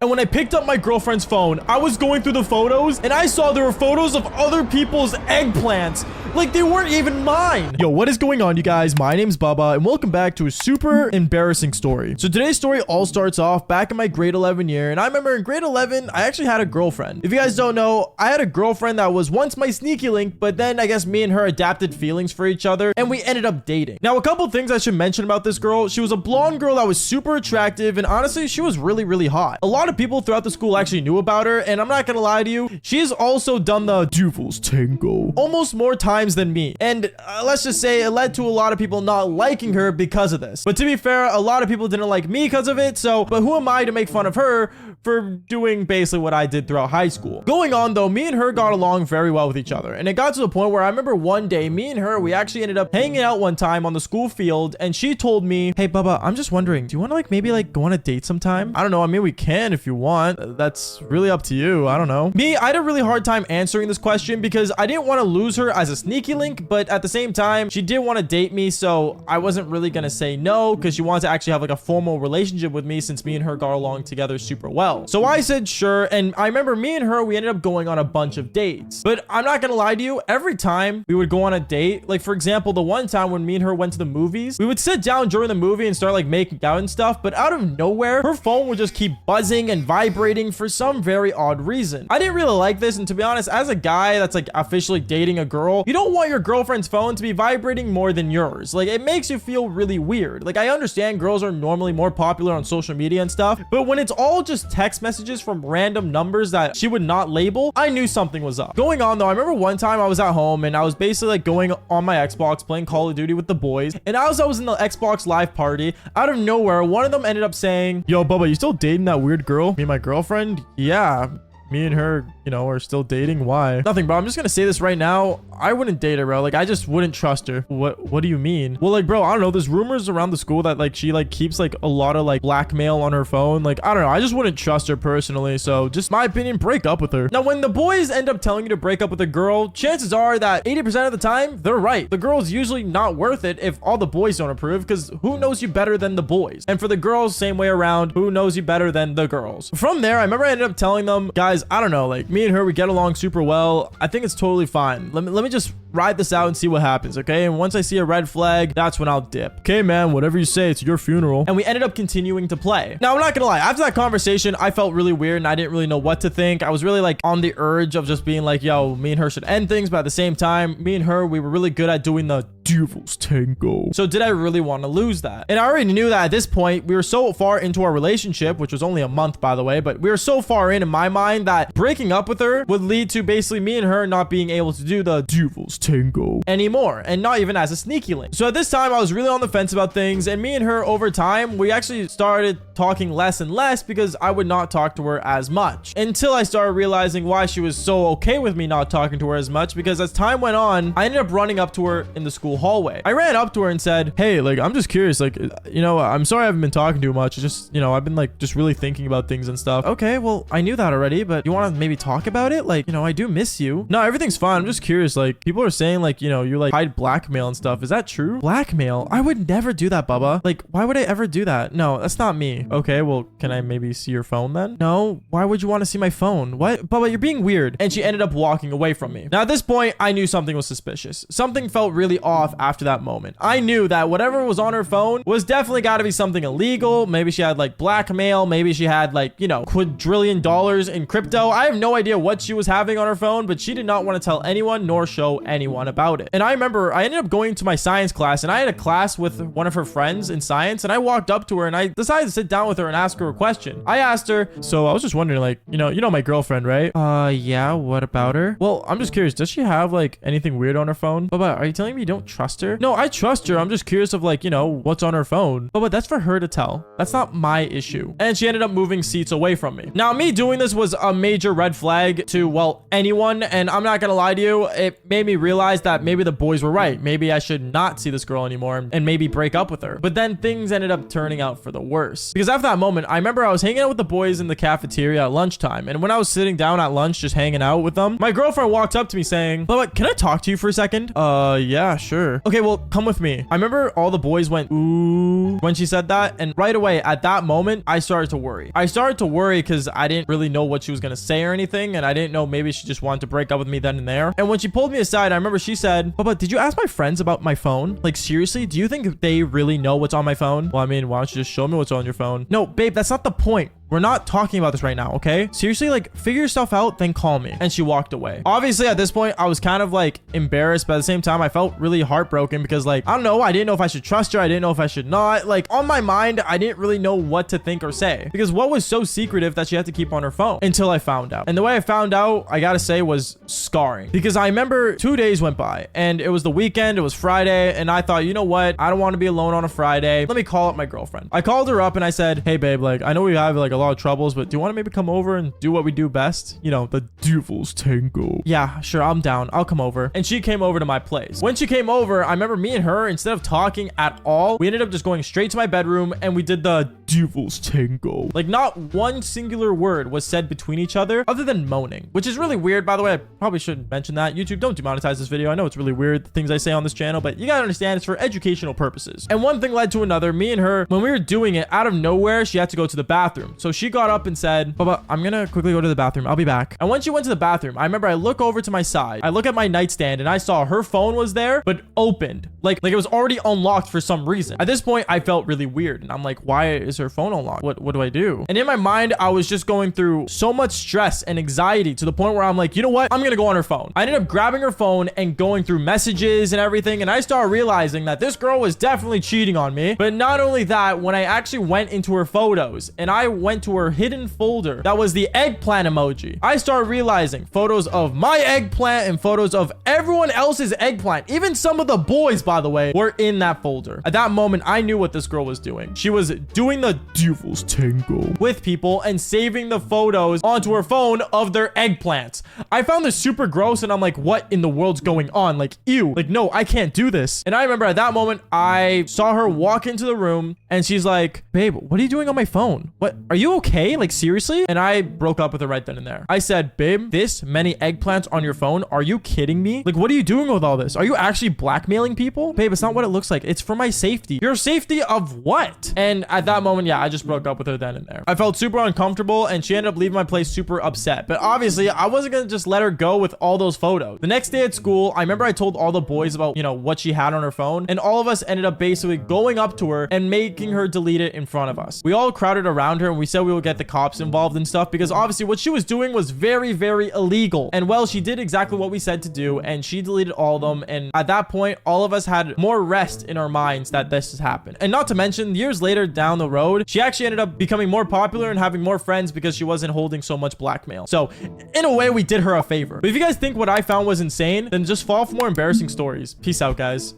And when I picked up my girlfriend's phone, I was going through the photos and I saw there were photos of other people's eggplants. Like they weren't even mine. Yo, what is going on, you guys? My name's Baba and welcome back to a super embarrassing story. So today's story all starts off back in my grade 11 year. And I remember in grade 11, I actually had a girlfriend. If you guys don't know, I had a girlfriend that was once my sneaky link, but then I guess me and her adapted feelings for each other and we ended up dating. Now, a couple things I should mention about this girl. She was a blonde girl that was super attractive and honestly, she was really hot. A lot of people throughout the school actually knew about her, and I'm not gonna lie to you, she's also done the devil's tango almost more times than me, and let's just say it led to a lot of people not liking her because of this. But to be fair, a lot of people didn't like me because of it, but who am I to make fun of her for doing basically what I did throughout high school? Going on though, me and her got along very well with each other, and it got to the point where I remember one day me and her, we actually ended up hanging out one time on the school field, and she told me, hey Bubba, I'm just wondering, do you want to maybe go on a date sometime? I don't know, I mean we can if you want. That's really up to you. I don't know. Me, I had a really hard time answering this question because I didn't want to lose her as a sneaky link, but at the same time, she did want to date me, so I wasn't really gonna say no because she wanted to actually have a formal relationship with me since me and her got along together super well. So I said sure, and I remember me and her, we ended up going on a bunch of dates. But I'm not gonna lie to you, every time we would go on a date, like for example, the one time when me and her went to the movies, we would sit down during the movie and start making out and stuff, but out of nowhere, her phone would just keep buzzing and vibrating for some very odd reason. I didn't really like this, and to be honest, as a guy that's officially dating a girl, you don't want your girlfriend's phone to be vibrating more than yours. It makes you feel really weird. I understand girls are normally more popular on social media and stuff, but when it's all just text messages from random numbers that she would not label, I knew something was up. Going on though, I remember one time I was at home and I was basically going on my Xbox playing Call of Duty with the boys, and as I was in the Xbox live party, out of nowhere, one of them ended up saying, yo Bubba, you still dating that weird girl? Me and my girlfriend? Yeah, me and her, are still dating. Why? Nothing, bro. I'm just gonna say this right now. I wouldn't date her, bro. I just wouldn't trust her. What do you mean? Well, bro, I don't know. There's rumors around the school that she keeps a lot of blackmail on her phone. I don't know. I just wouldn't trust her personally. So just my opinion, break up with her. Now, when the boys end up telling you to break up with a girl, chances are that 80% of the time, they're right. The girl's usually not worth it if all the boys don't approve, because who knows you better than the boys? And for the girls, same way around, who knows you better than the girls? From there, I remember I ended up telling them, guys, I don't know, me and her, we get along super well. I think it's totally fine. Let me just ride this out and see what happens, okay? And once I see a red flag, that's when I'll dip. Okay, man, whatever you say, it's your funeral. And we ended up continuing to play. Now, I'm not gonna lie, after that conversation, I felt really weird and I didn't really know what to think. I was really on the urge of just being yo, me and her should end things, but at the same time, me and her, we were really good at doing the devil's tango. So did I really want to lose that? And I already knew that at this point, we were so far into our relationship, which was only a month, by the way, but we were so far in my mind that breaking up with her would lead to basically me and her not being able to do the devil's tango anymore, and not even as a sneaky link. So at this time, I was really on the fence about things, and me and her over time, we actually started talking less and less because I would not talk to her as much, until I started realizing why she was so okay with me not talking to her as much, because as time went on, I ended up running up to her in the school hallway. I ran up to her and said, hey, I'm just curious, I'm sorry I haven't been talking too much. It's just, I've been just really thinking about things and stuff. Okay, well, I knew that already, but you want to maybe talk about it? I do miss you. No, everything's fine. I'm just curious. People are saying you hide blackmail and stuff. Is that true? Blackmail? I would never do that, Bubba. Why would I ever do that? No, that's not me. Okay, well, can I maybe see your phone then? No, why would you want to see my phone? What? Bubba, you're being weird. And she ended up walking away from me. Now, at this point, I knew something was suspicious. Something felt really off after that moment. I knew that whatever was on her phone was definitely got to be something illegal. Maybe she had blackmail. Maybe she had quadrillion dollars in crypto. I have no idea what she was having on her phone, but she did not want to tell anyone nor show anyone about it. And I remember I ended up going to my science class, and I had a class with one of her friends in science, and I walked up to her and I decided to sit down with her and ask her a question. I asked her, so I was just wondering, you know my girlfriend, right? Yeah, what about her? Well, I'm just curious, does she have anything weird on her phone? Bubba, are you telling me you don't trust her? No, I trust her. I'm just curious of what's on her phone. But that's for her to tell. That's not my issue. And she ended up moving seats away from me. Now, me doing this was a major red flag to, well, anyone. And I'm not gonna lie to you, it made me realized that maybe the boys were right. Maybe I should not see this girl anymore and maybe break up with her. But then things ended up turning out for the worse. Because after that moment, I remember I was hanging out with the boys in the cafeteria at lunchtime. And when I was sitting down at lunch, just hanging out with them, my girlfriend walked up to me saying, "Bubba, can I talk to you for a second?" Yeah, sure. Okay, well, come with me. I remember all the boys went, "Ooh," when she said that. And right away at that moment, I started to worry. I started to worry because I didn't really know what she was going to say or anything. And I didn't know, maybe she just wanted to break up with me then and there. And when she pulled me aside, I remember she said, "Bubba, did you ask my friends about my phone? Like, seriously, do you think they really know what's on my phone?" "Well, I mean, why don't you just show me what's on your phone?" "No, babe, that's not the point. We're not talking about this right now, okay? Seriously, like, figure yourself out, then call me." And she walked away. Obviously, at this point, I was kind of like embarrassed, but at the same time, I felt really heartbroken because, like, I don't know, I didn't know if I should trust her. I didn't know if I should not. Like, on my mind, I didn't really know what to think or say because what was so secretive that she had to keep on her phone until I found out. And the way I found out, I gotta say, was scarring because I remember 2 days went by and it was the weekend. It was Friday. And I thought, you know what? I don't want to be alone on a Friday. Let me call up my girlfriend. I called her up and I said, "Hey, babe, like, I know we have like a lot of troubles, but do you want to maybe come over and do what we do best? You know, the devil's tango." "Yeah, sure, I'm down. I'll come over." And she came over to my place. When she came over, I remember me and her, instead of talking at all, we ended up just going straight to my bedroom and we did the devil's tango. Like, not one singular word was said between each other other than moaning, which is really weird. By the way, I probably shouldn't mention that. YouTube, don't demonetize this video. I know it's really weird, the things I say on this channel, but you gotta understand it's for educational purposes. And one thing led to another. Me and her, when we were doing it, out of nowhere, she had to go to the bathroom. So she got up and said, "Bubba, I'm gonna quickly go to the bathroom. I'll be back." And when she went to the bathroom, I remember I look over to my side. I look at my nightstand and I saw her phone was there, but opened. Like it was already unlocked for some reason. At this point, I felt really weird. And I'm like, why is her phone unlocked? What do I do? And in my mind, I was just going through so much stress and anxiety to the point where I'm like, you know what? I'm gonna go on her phone. I ended up grabbing her phone and going through messages and everything. And I started realizing that this girl was definitely cheating on me. But not only that, when I actually went into her photos and I went to her hidden folder that was the eggplant emoji, I started realizing photos of my eggplant and photos of everyone else's eggplant. Even some of the boys, by the way, were in that folder. At that moment, I knew what this girl was doing. She was doing the devil's tango with people and saving the photos onto her phone of their eggplants. I found this super gross and I'm like, what in the world's going on? Like, ew. Like, no, I can't do this. And I remember at that moment, I saw her walk into the room and she's like, "Babe, what are you doing on my phone? What? Are you okay? Like, seriously?" And I broke up with her right then and there. I said, "Babe, this many eggplants on your phone? Are you kidding me? Like, what are you doing with all this? Are you actually blackmailing people?" "Babe, it's not what it looks like. It's for my safety." "Your safety of what?" And at that moment, yeah, I just broke up with her then and there. I felt super uncomfortable and she ended up leaving my place super upset. But obviously, I wasn't going to just let her go with all those photos. The next day at school, I remember I told all the boys about, you know, what she had on her phone. And all of us ended up basically going up to her and making her delete it in front of us. We all crowded around her and we said we would get the cops involved and stuff because obviously what she was doing was very, very illegal. And well, she did exactly what we said to do and she deleted all of them. And at that point, all of us had more rest in our minds that this has happened. And not to mention, years later down the road, she actually ended up becoming more popular and having more friends because she wasn't holding so much blackmail. So in a way, we did her a favor. But if you guys think what I found was insane, then just follow for more embarrassing stories. Peace out, guys.